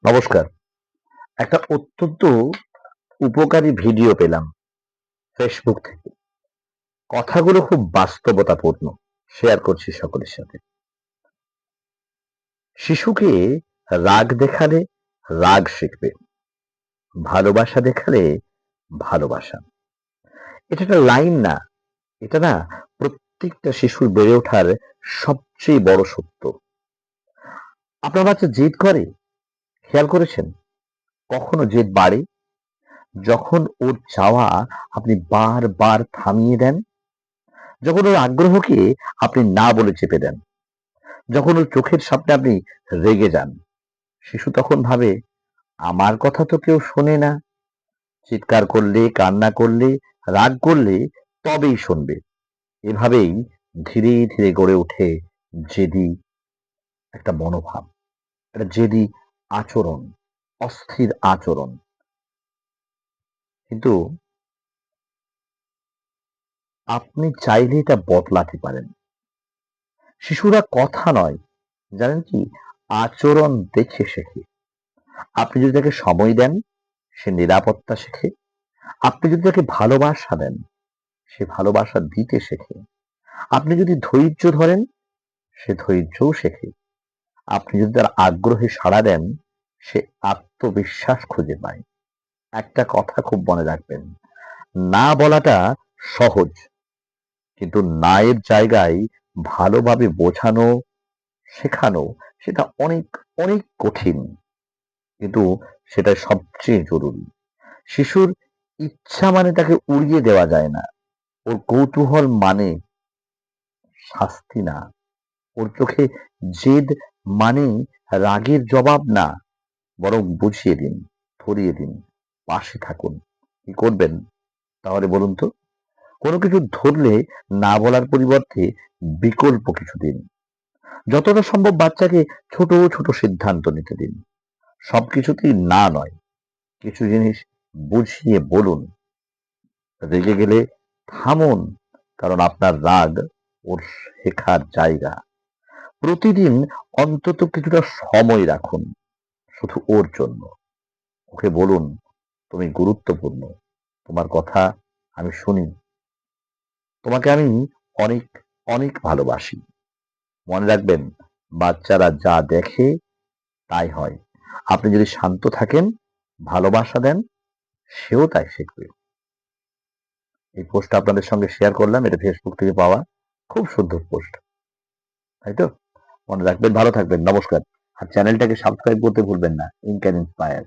নমস্কার। একটা অত্যন্ত উপকারী ভিডিও পেলাম ফেসবুক থেকে। কথাগুলো খুব বাস্তবতাপূর্ণ। শেয়ার করছি সকলের সাথে। শিশুকে রাগ দেখালে রাগ শিখবে, ভালোবাসা দেখালে ভালোবাসা। এটা একটা লাইন না, এটা না প্রত্যেকটা শিশুর বেড়ে ওঠার সবচেয়ে বড় সত্য। আপনার বাচ্চা জেদ করে, খেয়াল করেছেন? কখনো জেদ বাড়ে যখন ওর চাওয়া আপনি বারবার থামিয়ে দেন, যখন ওর আগ্রহকে আপনি না বলে চেপে দেন, যখন ওর চোখের সামনে আপনি রেগে যান। শিশু তখন ভাবে, আমার কথা তো কেউ শোনে না। চিৎকার করলে, কান্না করলে, রাগ করলে তবেই শুনবে। এভাবেই ধীরে ধীরে গড়ে ওঠে জেদি একটা মনোভাব, একটা জেদি আচরণ, অস্থির আচরণ। কিন্তু আপনি চাইলে এটা বদলাতে পারেন। শিশুরা কথা নয়, জানেন কি, আচরণ দেখে শেখে। আপনি যদি তাকে সময় দেন, সে নিরাপত্তা শেখে। আপনি যদি তাকে ভালোবাসা দেন, সে ভালোবাসা দিতে শেখে। আপনি যদি ধৈর্য ধরেন, সে ধৈর্যও শেখে। আপনি যদি তার আগ্রহে সাড়া দেন, সে আত্মবিশ্বাস খুঁজে পায়। একটা কথা খুব মনে রাখবেন, না বলাটা সহজ, কিন্তু না এর জায়গায় ভালোভাবে বোঝানো, শেখানো সেটা অনেক অনেক কঠিন, কিন্তু সেটা সবচেয়ে জরুরি। শিশুর ইচ্ছা মানে তাকে উড়িয়ে দেওয়া যায় না। ওর কৌতূহল মানে শাস্তি না। ওর চোখে জেদ মানে রাগের জবাব না, বরং বুঝিয়ে দিন, ধরিয়ে দিন, পাশে থাকুন। কি করবেন তাহলে বলুন তো? কোনো কিছু ধরলে না বলার পরিবর্তে বিকল্প কিছু দিন। যতটা সম্ভব বাচ্চাকে ছোট ছোট সিদ্ধান্ত নিতে দিন। সবকিছুতেই না নয়, কিছু জিনিস বুঝিয়ে বলুন। রেগে গেলে থামুন, কারণ আপনার রাগ ওর শেখার জায়গা। প্রতিদিন অন্তত কিছুটা সময় রাখুন শুধু ওর জন্য। ওকে বলুন, তুমি গুরুত্বপূর্ণ, তোমার কথা আমি শুনি, তোমাকে আমি অনেক অনেক ভালোবাসি। মনে রাখবেন, বাচ্চারা যা দেখে তাই হয়। আপনি যদি শান্ত থাকেন, ভালোবাসা দেন, সেও তাই শিখবে। এই পোস্টটা আপনাদের সঙ্গে শেয়ার করলাম, এটা ফেসবুক থেকে পাওয়া। খুব সুন্দর পোস্ট, তাই তো? মনে রাখবেন, ভালো থাকবেন। নমস্কার। আর চ্যানেলটাকে সাবস্ক্রাইব করতে ভুলবেন না। ইনক্যান ইন্সপায়ার।